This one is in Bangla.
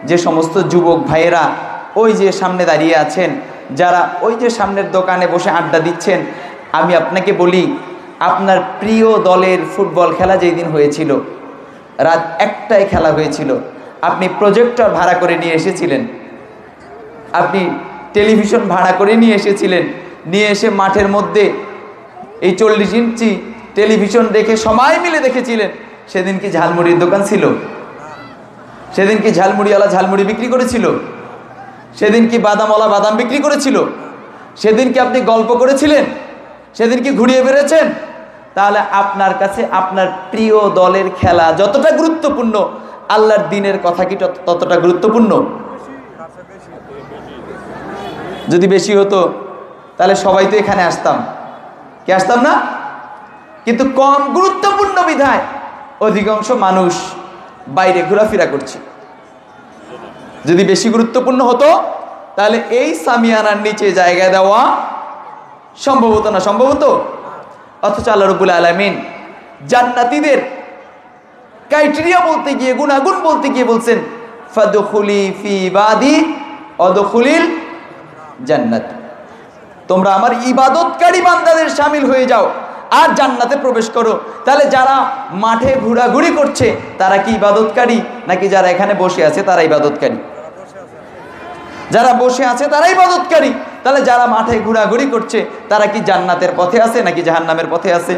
যে সমস্ত যুবক ভাইয়েরা ওই যে সামনে দাঁড়িয়ে আছেন, যারা ওই যে সামনের দোকানে বসে আড্ডা দিচ্ছেন, আমি আপনাকে বলি, আপনার প্রিয় দলের ফুটবল খেলা যেই দিন হয়েছিল, রাত 1টায় খেলা হয়েছিল, আপনি প্রজেক্টর ভাড়া করে নিয়ে এসেছিলেন, আপনি টেলিভিশন ভাড়া করে নিয়ে এসেছিলেন, নিয়ে এসে মাঠের মধ্যে এই 40 ইঞ্চি টেলিভিশন দেখে সবাই মিলে দেখেছিলেন। সেদিন কি ঝালমুড়ির দোকান ছিল? সেদিন কি ঝালমুড়িওয়ালা ঝালমুড়ি বিক্রি করেছিল? সেদিন কি বাদামওয়ালা বাদাম বিক্রি করেছিল? সেদিন কি আপনি গল্প করেছিলেন? সেদিন কি ঘুরিয়ে বেড়েছেন? তাহলে আপনার কাছে আপনার প্রিয় দলের খেলা যতটা গুরুত্বপূর্ণ, আল্লাহর দ্বীনের কথা কি ততটা গুরুত্বপূর্ণ? যদি বেশি হতো তাহলে সবাই তো এখানে আসতাম, কি আসতাম না? কিন্তু কম গুরুত্বপূর্ণ বিধায় অধিকাংশ মানুষ বাইরে ঘোরাফেরা করছে। যদি বেশি গুরুত্বপূর্ণ হতো তাহলে এই সামিয়ানার নিচে জায়গা দেওয়া সম্ভব হতো না? সম্ভব হতো। অথচ আল্লাহ রাব্বুল আলামিন জান্নাতীদের ক্রাইটেরিয়া বলতে গিয়ে, গুণাগুণ বলতে গিয়ে বলছেন, ফাদখুলি ফি ইবাদি ওয়াদখুলিল জান্নাত। তোমরা আমার ইবাদতকারী বান্দাদের শামিল হয়ে যাও আর জান্নাতে প্রবেশ করো। তাহলে যারা মাঠে ঘোরাঘুরি করছে তারা কি ইবাদতকারী, নাকি যারা এখানে বসে আছে তারা ইবাদতকারী? যারা বসে আছে তারা ইবাদতকারী। তাহলে যারা মাঠে ঘোরাঘুরি করছে তারা কি জান্নাতের পথে আছে নাকি জাহান্নামের পথে আছে?